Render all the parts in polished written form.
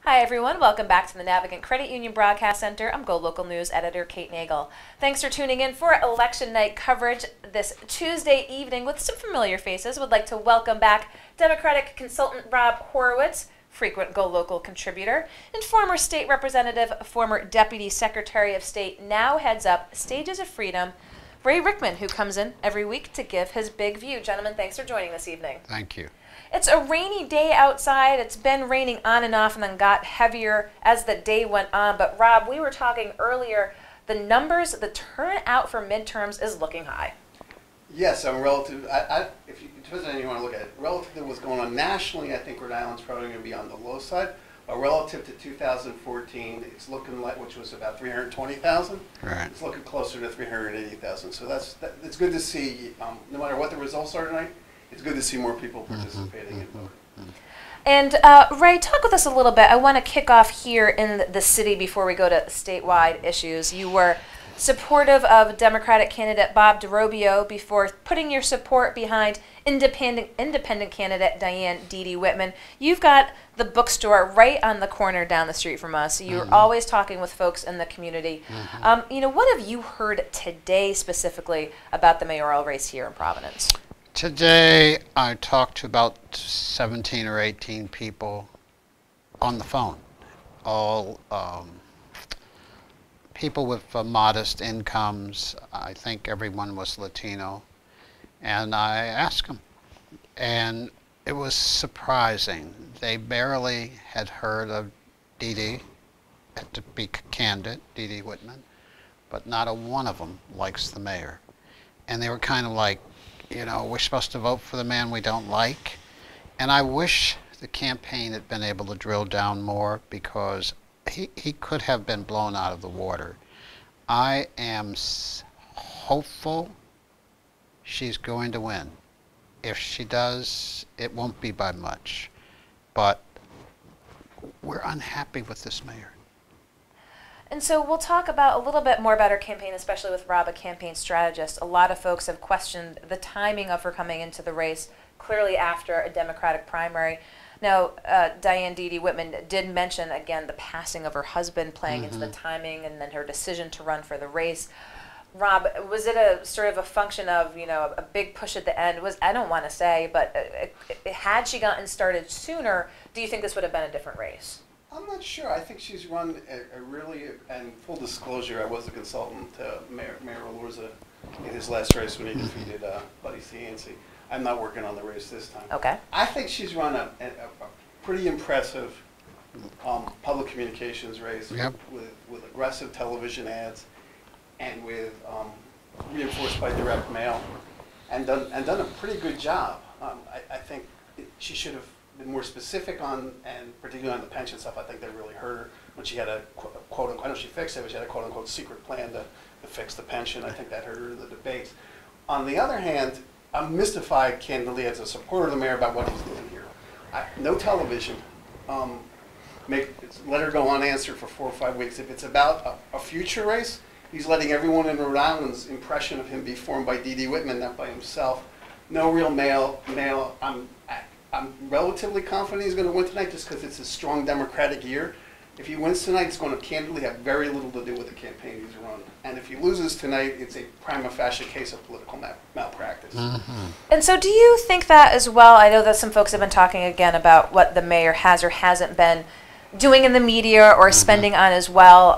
Hi everyone, welcome back to the Navigant Credit Union Broadcast Center. I'm GoLocal News editor Kate Nagel. Thanks for tuning in for election night coverage this Tuesday evening with some familiar faces. Would like to welcome back Democratic consultant Rob Horowitz, frequent GoLocal contributor, and former state representative, former deputy secretary of state, now heads up Stages of Freedom, Ray Rickman, who comes in every week to give his big view. Gentlemen, thanks for joining this evening. Thank you. It's a rainy day outside. It's been raining on and off and then got heavier as the day went on. But Rob, we were talking earlier, the numbers, the turnout for midterms is looking high. Yes, relative, if you, it depends on how you want to look at it. Relative to what's going on nationally, I think Rhode Island's probably going to be on the low side. But relative to 2014, it's looking like, which was about 320,000. Right. It's looking closer to 380,000. So it's good to see, no matter what the results are tonight, it's good to see more people participating in voting. And Ray, talk with us a little bit. I want to kick off here in the city before we go to statewide issues. You were supportive of Democratic candidate Bob DeRobio before putting your support behind independent candidate Diane Dee Whitman. You've got the bookstore right on the corner down the street from us. You're always talking with folks in the community. What have you heard today specifically about the mayoral race here in Providence? Today, I talked to about 17 or 18 people on the phone, all people with modest incomes. I think everyone was Latino, and I asked them, and it was surprising. They barely had heard of Dee Dee, to be candid, Dee Whitman, but not a one of them likes the mayor. And they were kind of like, you know, we're supposed to vote for the man we don't like. And I wish the campaign had been able to drill down more, because he could have been blown out of the water. I am hopeful she's going to win. If she does, it won't be by much. But we're unhappy with this mayor. And so we'll talk about a little bit more about her campaign, especially with Rob, a campaign strategist. A lot of folks have questioned the timing of her coming into the race, clearly after a Democratic primary. Now, Diane Dee Whitman did mention, again, the passing of her husband playing into the timing and then her decision to run for the race. Rob, was it a sort of a function of, you know, a big push at the end? I don't want to say, but had she gotten started sooner, do you think this would have been a different race? I'm not sure. I think she's run a really, and full disclosure, I was a consultant to Mayor Alorza in his last race when he defeated Buddy Cianci. I'm not working on the race this time. Okay. I think she's run a pretty impressive public communications race with aggressive television ads and with reinforced by direct mail, and done a pretty good job. I think she should have been more specific on, and particularly on the pension stuff. I think that really hurt her when she had a quote unquote, I know she fixed it, but she had a quote unquote secret plan to fix the pension. I think that hurt her in the debates. On the other hand, I'm mystified, candidly, as a supporter of the mayor about what he's doing here. No television. Let her go unanswered for 4 or 5 weeks. If it's about a future race, he's letting everyone in Rhode Island's impression of him be formed by Dee Whitman, not by himself. No real mail. I'm relatively confident he's going to win tonight, just because it's a strong Democratic year. If he wins tonight, it's going to candidly have very little to do with the campaign he's run. And if he loses tonight, it's a prima facie case of political malpractice. And so do you think that as well? I know that some folks have been talking again about what the mayor has or hasn't been doing in the media or spending on as well.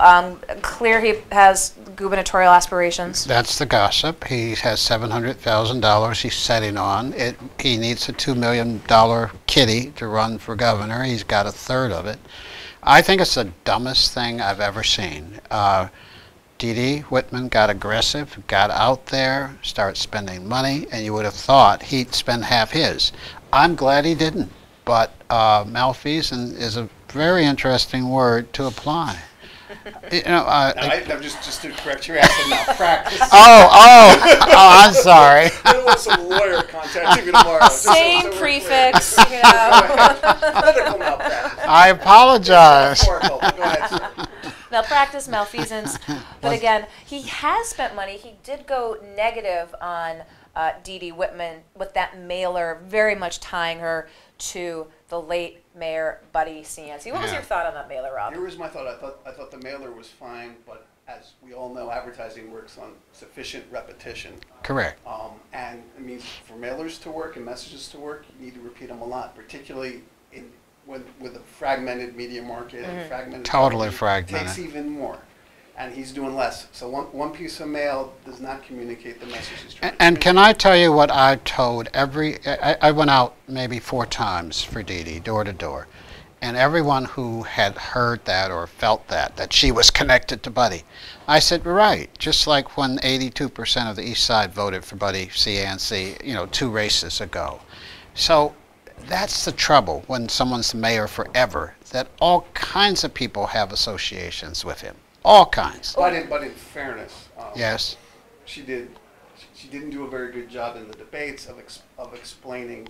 Clear he has gubernatorial aspirations. That's the gossip. He has $700,000 he's setting on. He needs a $2 million kitty to run for governor. He's got a third of it. I think it's the dumbest thing I've ever seen. Dee Whitman got aggressive, got out there, started spending money, and you would have thought he'd spend half his. I'm glad he didn't, but malfeasance is a very interesting word to apply. You know, I'm just to correct you, I said malpractice. I'm sorry. I don't want some lawyer contacting me tomorrow. Same prefix, you know. Political malpractice. I apologize. Go ahead, sir. Malpractice, malfeasance. But again, he has spent money. He did go negative on Dee Whitman with that mailer, very much tying her to the late Mayor Buddy Cianci. What was Yeah. your thought on that mailer, Rob? Here was my thought. I thought the mailer was fine, but as we all know, advertising works on sufficient repetition. Correct. And it means for mailers to work and messages to work, you need to repeat them a lot, particularly with a fragmented media market and fragmented. Totally television. fragmented. Takes even more. And he's doing less. So one piece of mail does not communicate the message he's trying to And can communicate. I tell you what I told I went out maybe 4 times for Dee Dee, door to door. And everyone who had heard that or felt that she was connected to Buddy, I said, right, just like when 82% of the East Side voted for Buddy Cianci, 2 races ago. So that's the trouble when someone's the mayor forever, that all kinds of people have associations with him. All kinds. But in fairness, Yes. she didn't do a very good job in the debates of explaining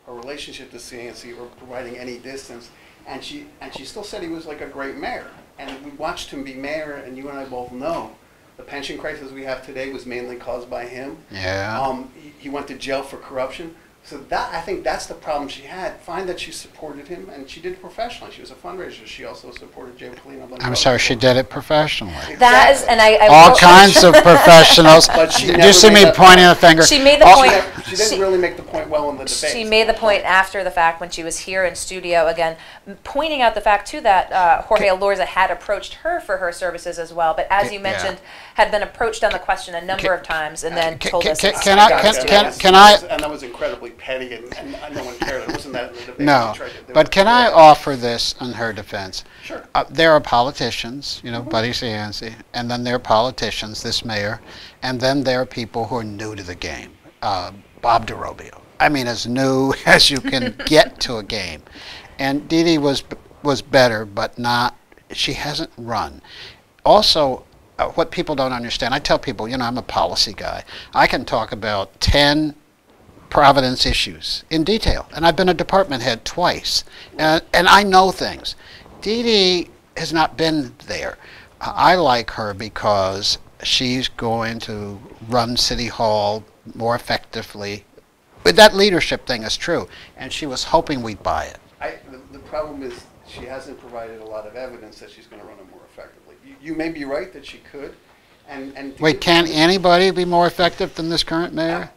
her relationship to Cianci or providing any distance. And she still said he was like a great mayor. And we watched him be mayor, and you and I both know the pension crisis we have today was mainly caused by him. Yeah. He went to jail for corruption. So I think that's the problem she had. Find that she supported him, and she did it professionally. She was a fundraiser. She also supported Jay Polino. I'm sorry, she did it professionally. That is, and I All will- kinds of professionals. But she Did never you see made me that pointing point. a finger? She made the Oh, point. She didn't really make the point well in the debate. She made the point after the fact when she was here in studio again, pointing out the fact too that Jorge Alorza had approached her for her services as well, but as you Yeah. mentioned, had been approached on the question a number of times and then told us. it's can not I- done. can I- And that was incredibly petty, and no one cared. It wasn't that in the debate. No, She tried to do but it. can I offer this in her defense? Sure. There are politicians, Buddy Cianci, and then there are politicians, this mayor, and then there are people who are new to the game. Bob DeRobio. I mean, as new as you can get to a game. And Dee Dee was better, but not, she hasn't run. Also, what people don't understand, I tell people, I'm a policy guy. I can talk about 10 Providence issues in detail, and I've been a department head twice, and I know things. Dee Dee has not been there. I like her because she's going to run City Hall more effectively. But that leadership thing is true, and she was hoping we'd buy it. The problem is she hasn't provided a lot of evidence that she's going to run it more effectively. You may be right that she could. And Wait, can anybody be more effective than this current mayor?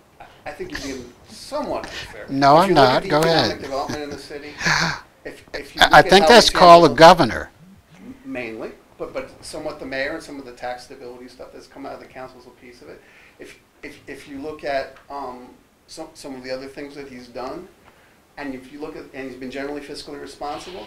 I think you're being somewhat unfair. No, If I'm you look not. at the Go economic ahead. development in the city, if you I look at think how that's it's called a handled- governor. mainly, but somewhat the mayor and some of the tax stability stuff that's come out of the council is a piece of it. If you look at some of the other things that he's done, and if you look at, and he's been generally fiscally responsible,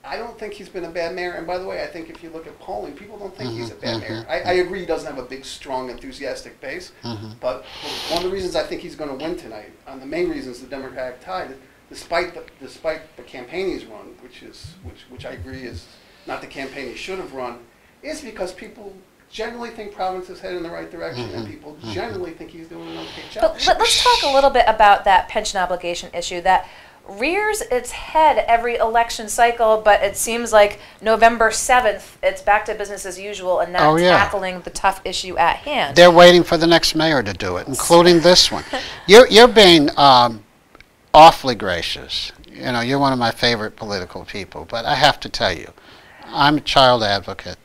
I don't think he's been a bad mayor. And by the way, I think if you look at polling, people don't think he's a bad mayor. I agree he doesn't have a big, strong, enthusiastic base, but one of the reasons I think he's going to win tonight, and the main reasons the Democratic tide, despite the campaign he's run, which I agree is not the campaign he should have run, is because people generally think Providence is headed in the right direction, and people generally think he's doing an okay job. But let's talk a little bit about that pension obligation issue that rears its head every election cycle, but it seems like November 7th, it's back to business as usual and not Oh, yeah. tackling the tough issue at hand. They're waiting for the next mayor to do it, including this one. You're being awfully gracious. You're one of my favorite political people, but I have to tell you, I'm a child advocate,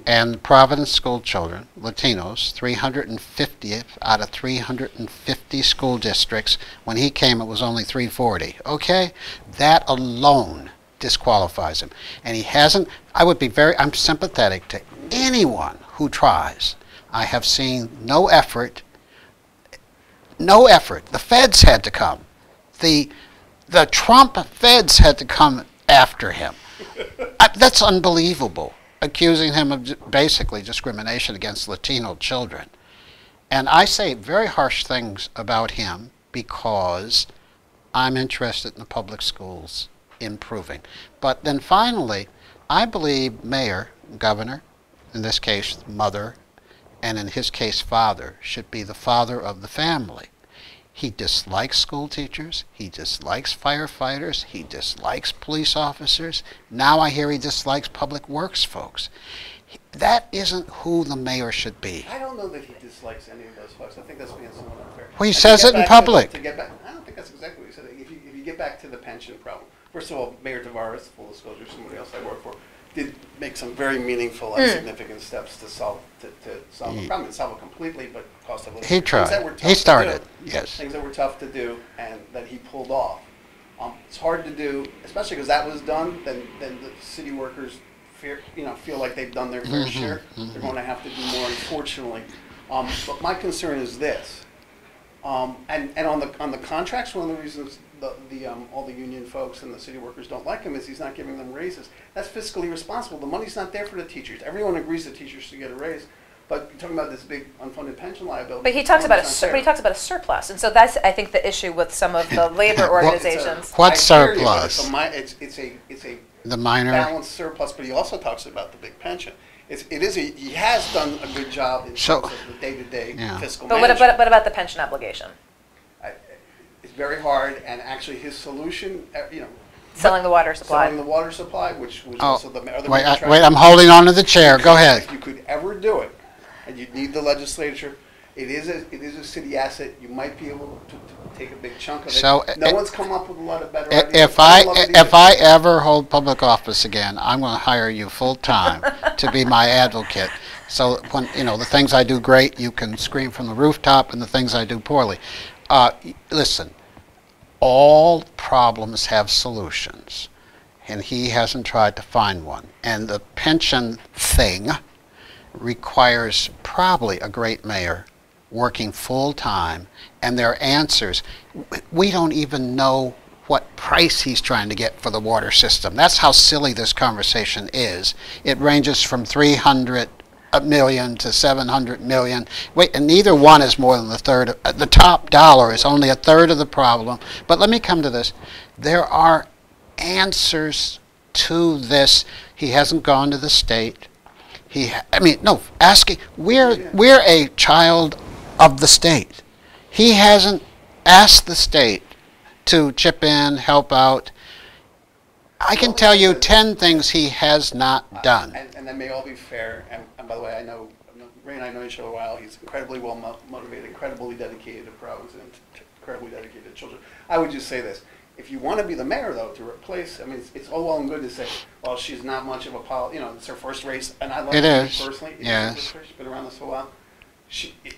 and Providence school children, Latinos, 350 out of 350 school districts. When he came, it was only 340. Okay? That alone disqualifies him. And he hasn't, I'm sympathetic to anyone who tries. I have seen no effort. No effort. The feds had to come. The Trump feds had to come after him. That's unbelievable, accusing him of basically discrimination against Latino children. And I say very harsh things about him because I'm interested in the public schools improving. But then finally, I believe mayor, governor, in this case mother, and in his case father, should be the father of the family. He dislikes school teachers. He dislikes firefighters. He dislikes police officers. Now I hear he dislikes public works folks. That isn't who the mayor should be. I don't know that he dislikes any of those folks. I think that's being somewhat unfair. Well, he And to says get it in back public. To get back, I don't think that's exactly what he said. If you you get back to the pension problem, first of all, Mayor Tavares, full disclosure, somebody else I work for, did make some very meaningful and significant steps to solve the problem. Didn't solve it completely, but cost of living. He tried. He started. Yes. Things that were tough to do and that he pulled off. It's hard to do, especially because that was done. Then the city workers feel like they've done their fair share. They're going to have to do more, unfortunately. But my concern is this. And on the contracts, one of the reasons all the union folks and the city workers don't like him is he's not giving them raises. That's fiscally responsible. The money's not there for the teachers. Everyone agrees that teachers should get a raise, but you're talking about this big unfunded pension liability. But he talks about a surplus, and so that's, I think, the issue with some of the labor organizations. What surplus? It's a the minor balanced surplus, but he also talks about the big pension. He has done a good job in terms of the day-to-day fiscal management. But what about the pension obligation? It's very hard, and actually his solution, selling the water supply. Selling the water supply, which was also the other. Wait, I'm holding on to the chair. Go ahead. If you could ever do it, and you'd need the legislature, it is a city asset. You might be able to take a big chunk of it. So no one's come up with a lot of better ideas. If I ever hold public office again, I'm going to hire you full time to be my advocate. So when the things I do great, you can scream from the rooftop, and the things I do poorly. Listen, all problems have solutions, and he hasn't tried to find one. And the pension thing requires probably a great mayor working full-time, and their answers, we don't even know what price he's trying to get for the water system. That's how silly this conversation is. It ranges from 300 million to 700 million. Wait, and neither one is more than the third. The top dollar is only a third of the problem. But let me come to this. There are answers to this. He hasn't gone to the state. Asking. We're a child of the state. He hasn't asked the state to chip in, help out. I can tell you 10 things he has not done. And that may all be fair. And by the way, Ray and I know each other a while. He's incredibly well motivated, incredibly dedicated to Providence, and incredibly dedicated to children. I would just say this. If you want to be the mayor, though, to replace, it's all well and good to say, well, she's not much of a it's her first race, and I love her personally. Yes. She's been around this for a while.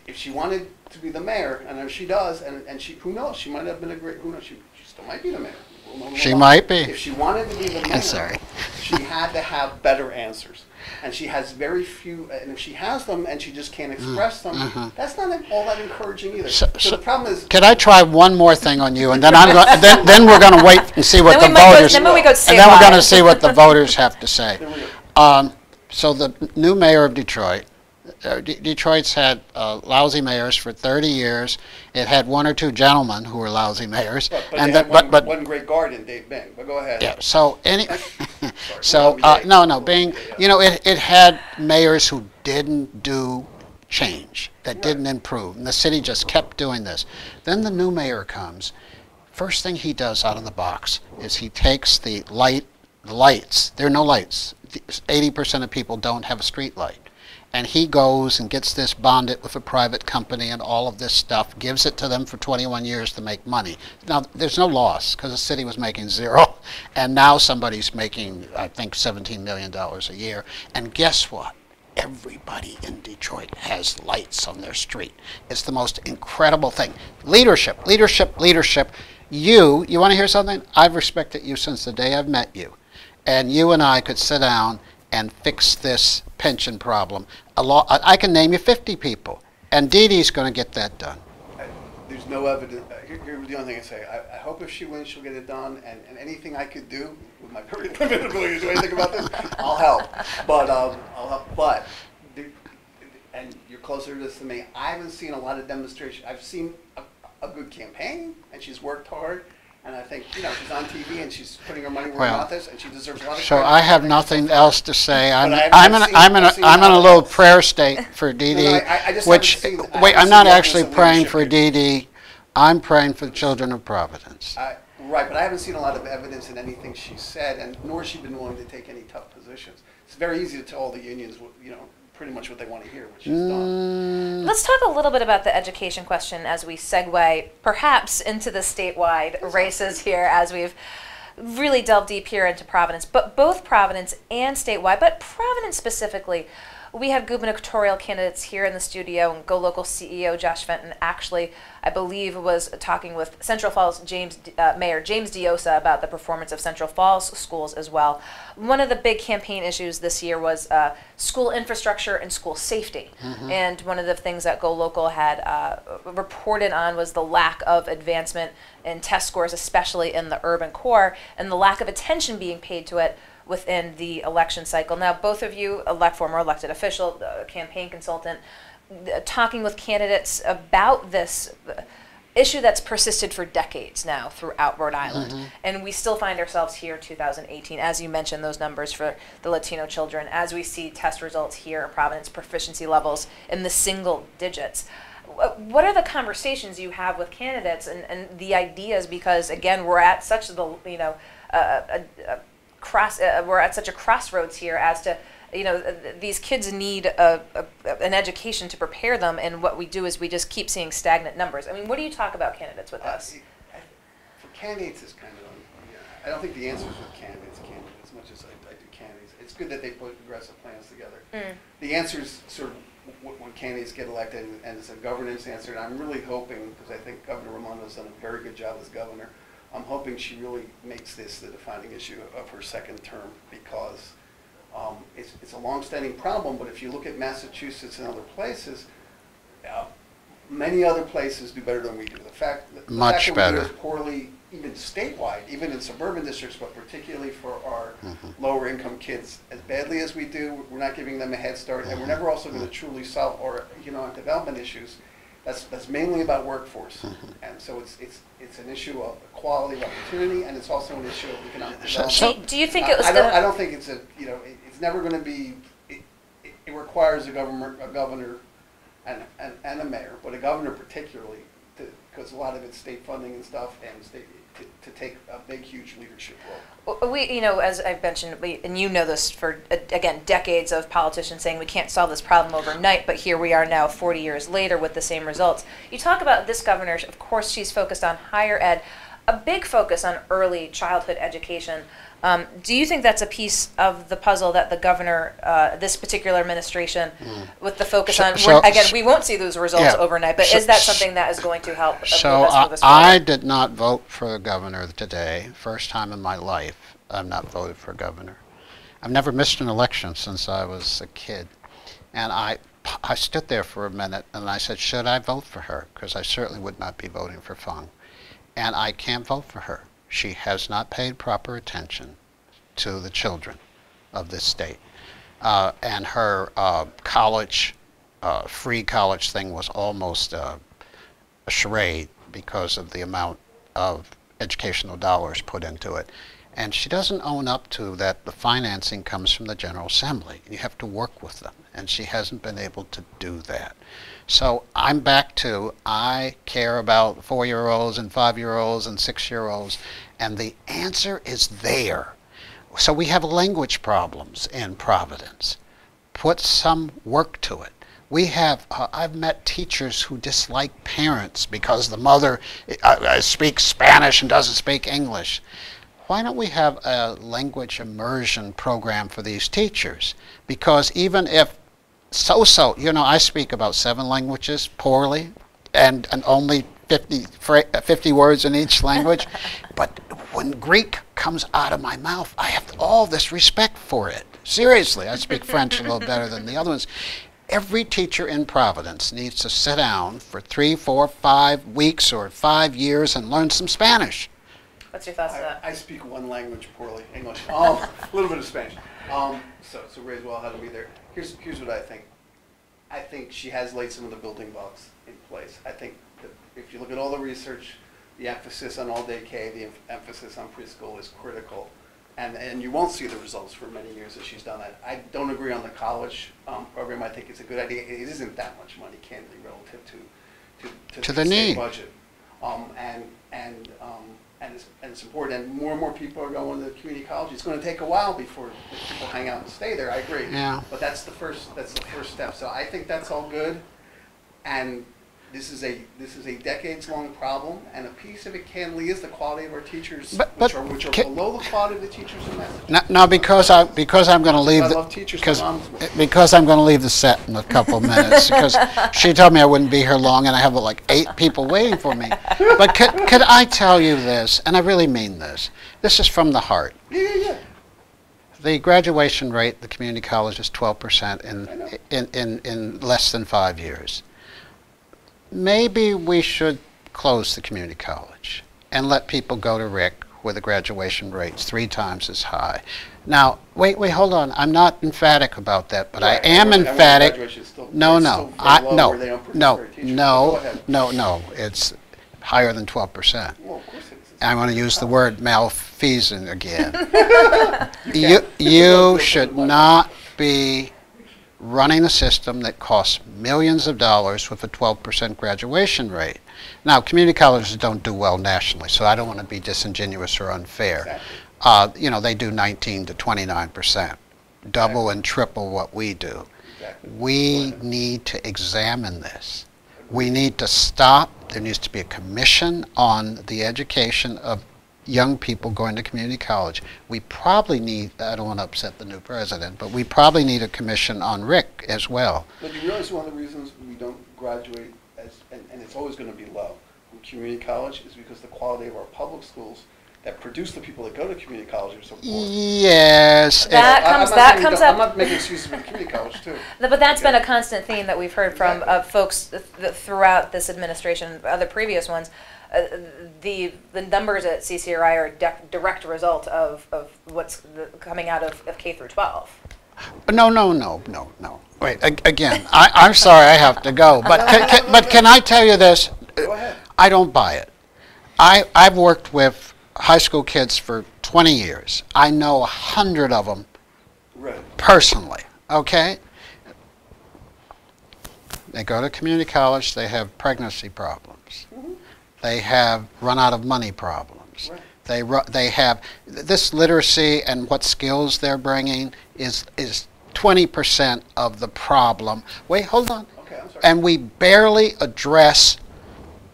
If she wanted to be the mayor, and if she does, and she, who knows, she might have been who knows, she still might be the mayor. She might be. If she wanted to be the mayor, she had to have better answers. And she has very few, and if she has them and she just can't express them, that's not all that encouraging either. So the problem is... Could I try one more thing on you, and then then we're going to wait and see what the voters... Then we're going to see what the voters have to say. So the new mayor of Detroit, Detroit's had lousy mayors for 30 years. It had one or two gentlemen who were lousy mayors. But one great guard in Dave Bing. But go ahead. Yeah. So it had mayors who didn't do change, that didn't improve, and the city just kept doing this. Then the new mayor comes. First thing he does out of the box is he takes the lights. There are no lights. 80% of people don't have a street light. And he goes and gets this bonded with a private company and all of this stuff, gives it to them for 21 years to make money. Now, there's no loss because the city was making zero, and now somebody's making, I think, $17 million a year. And guess what? Everybody in Detroit has lights on their street. It's the most incredible thing. Leadership, leadership, leadership. You want to hear something? I've respected you since the day I've met you. And you and I could sit down and fix this pension problem. I can name you 50 people, and Dee Dee's going to get that done. There's no evidence. Here's the only thing I say. I hope if she wins, she'll get it done, and anything I could do with my very limited ability to do anything about this, I'll help. But and you're closer to this than me. I haven't seen a lot of demonstration. I've seen a good campaign, and she's worked hard. And I think, she's on TV and she's putting her money where her mouth is, and she deserves a lot of credit. So I have nothing else to say. I'm in a little prayer state for Dee Dee, I'm not actually praying for Dee Dee. I'm praying for the children of Providence. Right, but I haven't seen a lot of evidence in anything she said, and nor has she been willing to take any tough positions. It's very easy to tell all the unions, pretty much what they want to hear, which is done. Let's talk a little bit about the education question as we segue perhaps into the statewide races here, as we've really delved deep here into Providence, but both Providence and statewide, but Providence specifically. We have gubernatorial candidates here in the studio, and GoLocal CEO Josh Fenton actually, I believe, was talking with Central Falls Mayor James Diosa about the performance of Central Falls schools as well. One of the big campaign issues this year was school infrastructure and school safety. And one of the things that GoLocal had reported on was the lack of advancement in test scores, especially in the urban core, and the lack of attention being paid to it within the election cycle. Now, both of you, former elected official, campaign consultant, talking with candidates about this issue that's persisted for decades now throughout Rhode Island. And we still find ourselves here in 2018, as you mentioned, those numbers for the Latino children, as we see test results here in Providence, proficiency levels in the single digits. What are the conversations you have with candidates and the ideas? Because, again, we're at such the, we're at such a crossroads here as to, these kids need an education to prepare them, and what we do is we just keep seeing stagnant numbers. I mean, what do you talk about candidates with us? For candidates, it's kind of, I don't think the answer is with candidates as much as I do candidates. It's good that they put aggressive plans together. The answer is sort of when candidates get elected, and it's a governance answer, and I'm really hoping, because I think Governor Raimondo's done a very good job as governor, I'm hoping she really makes this the defining issue of her second term, because it's a long-standing problem. But if you look at Massachusetts and other places, many other places do better than we do. The fact that we do as poorly, even statewide, even in suburban districts, but particularly for our lower income kids, as badly as we do, we're not giving them a head start, and we're never also going to truly solve development issues. That's mainly about workforce, and so it's an issue of equality of opportunity, and it's also an issue of economic development. Do you think it was? I don't think it's it's never going to be. It requires a governor, and a mayor, but a governor particularly, because a lot of it's state funding and stuff, and state to take a big, huge leadership role. We, as I've mentioned, and you know this for, again, decades of politicians saying we can't solve this problem overnight, but here we are now 40 years later with the same results. You talk about this governor, of course she's focused on higher ed, a big focus on early childhood education. Do you think that's a piece of the puzzle that the governor, this particular administration, with the focus on, again, we won't see those results overnight, but is that something that is going to help? I did not vote for the governor today. First time in my life I've not voted for governor. I've never missed an election since I was a kid. And I stood there for a minute and I said, should I vote for her? Because I certainly would not be voting for Fung. And I can't vote for her. She has not paid proper attention to the children of this state. And her free college thing was almost a charade because of the amount of educational dollars put into it. And she doesn't own up to that the financing comes from the General Assembly. You have to work with them, and she hasn't been able to do that. So I'm back to, I care about 4-year-olds and 5-year-olds and 6-year-olds, and the answer is there. So we have language problems in Providence. Put some work to it. We have, I've met teachers who dislike parents because the mother speaks Spanish and doesn't speak English. Why don't we have a language immersion program for these teachers? Because even if I speak about 7 languages poorly and only 50 words in each language, but when Greek comes out of my mouth, I have all this respect for it. Seriously, I speak French a little better than the other ones. Every teacher in Providence needs to sit down for 3, 4, 5 weeks or 5 years and learn some Spanish. What's your thoughts on that? I speak one language poorly, English. A little bit of Spanish. So Ray's well ahead of me there. Here's what I think. I think she has laid some of the building blocks in place. I think that if you look at all the research, the emphasis on all-day K, the emphasis on preschool is critical. And you won't see the results for many years that she's done that. I don't agree on the college program. I think it's a good idea. It isn't that much money, candidly, relative to the need. state budget. and it's important, and more people are going to community college. It's going to take a while before people hang out and stay there. I agree. Yeah. But that's the first step. So I think that's all good, and this is a decades-long problem, and a piece of it candidly is the quality of our teachers, which are below the quality of the teachers in Massachusetts. Now, because I'm going to leave I love teachers. because I'm going to leave the set in a couple minutes, because she told me I wouldn't be here long, and I have like 8 people waiting for me. But could I tell you this, and I really mean this. This is from the heart. Yeah. The graduation rate at the community college is 12% in less than 5 years. Maybe we should close the community college and let people go to Rick where the graduation rate's 3 times as high. Now, wait, hold on. I'm not emphatic about that, but I am emphatic. No. It's higher than 12%. Well, of course it is. I want to use the word malfeasant again. You should not be running a system that costs millions of dollars with a 12% graduation rate. Now, community colleges don't do well nationally, so I don't want to be disingenuous or unfair. Exactly. They do 19 to 29%, double and triple what we do. Exactly. We need to examine this. We need to stop. There needs to be a commission on the education of young people going to community college. We probably need, I don't want to upset the new president, but we probably need a commission on Rick as well. But you realize one of the reasons we don't graduate, and it's always going to be low, from community college is because the quality of our public schools that produce the people that go to community college are so poor. Yes. That comes up. I'm not making excuses for community college, too. But that's been a constant theme that we've heard from folks throughout this administration, other previous ones. The numbers at CCRI are a direct result of what's coming out of K through 12. No. Wait, again, I'm sorry I have to go, but can I tell you this? Go ahead. I don't buy it. I've worked with high school kids for 20 years. I know 100 of them personally, okay? They go to community college, they have pregnancy problems. They have run out of money problems. They have this literacy, and what skills they're bringing is 20% of the problem. Wait, hold on. Okay, I'm sorry. And we barely address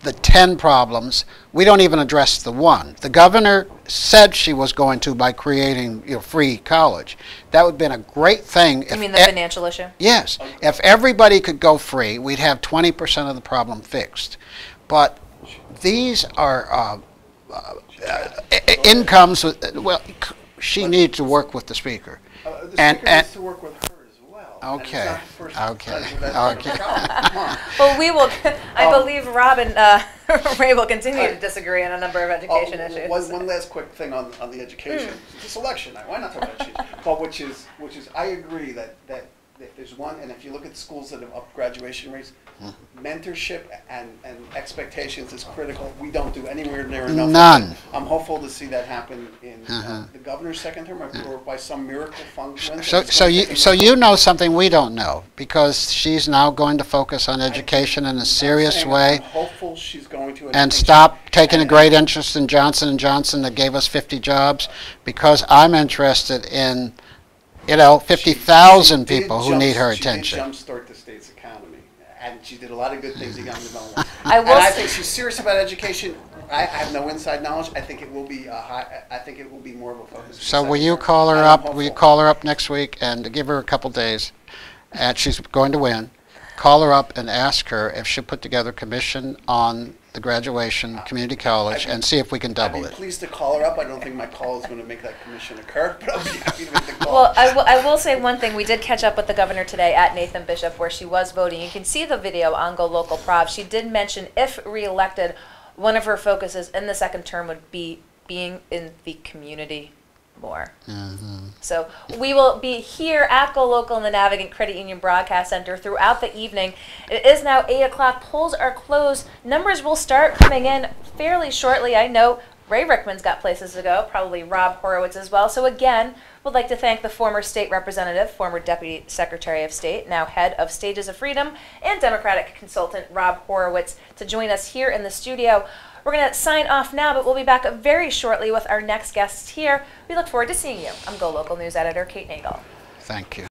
the 10 problems. We don't even address the 1. The governor said she was going to by creating free college. That would have been a great thing. You mean the financial issue? Yes. If everybody could go free, we'd have 20% of the problem fixed. But these are incomes. Well, she needs to work with the speaker. The speaker needs to work with her as well. Okay. Okay. Well, we will. I believe Rob and Ray will continue to disagree on a number of education issues. One last quick thing on the education. It's election night. Why not talk about education? But which is I agree that there's one, and if you look at schools that have up graduation rates, mentorship and expectations is critical. We don't do anywhere near enough. None. I'm hopeful to see that happen in the governor's second term, or by some miracle function. So you know something we don't know, because she's now going to focus on education in a serious way. I'm hopeful she's going to. And stop taking a great interest in Johnson & Johnson that gave us 50 jobs, because I'm interested in 50,000 people who need her attention. She did jumpstart the state's economy, and she did a lot of good things economic development. I think she's serious about education. I have no inside knowledge. I think it will be I think it will be more of a focus. So will you call her up? Will you call her up next week and give her a couple days? And she's going to win. Call her up and ask her if she'll put together a commission on the graduation community college and see if we can double it. I'd be pleased to call her up. I don't think my call is going to make that commission occur, but I'll be happy to make the call. Well, I will say one thing. We did catch up with the governor today at Nathan Bishop, where she was voting. You can see the video on GoLocal Prov. She did mention, if reelected, one of her focuses in the second term would be being in the community more. So we will be here at GoLocal in the Navigant Credit Union Broadcast Center throughout the evening. It is now 8 o'clock. Polls are closed. Numbers will start coming in fairly shortly. I know Ray Rickman's got places to go, probably Rob Horowitz as well. So again, would like to thank the former state representative, former Deputy Secretary of State, now head of Stages of Freedom, and Democratic consultant Rob Horowitz to join us here in the studio. We're going to sign off now, but we'll be back very shortly with our next guests here. We look forward to seeing you. I'm GoLocal News Editor Kate Nagel. Thank you.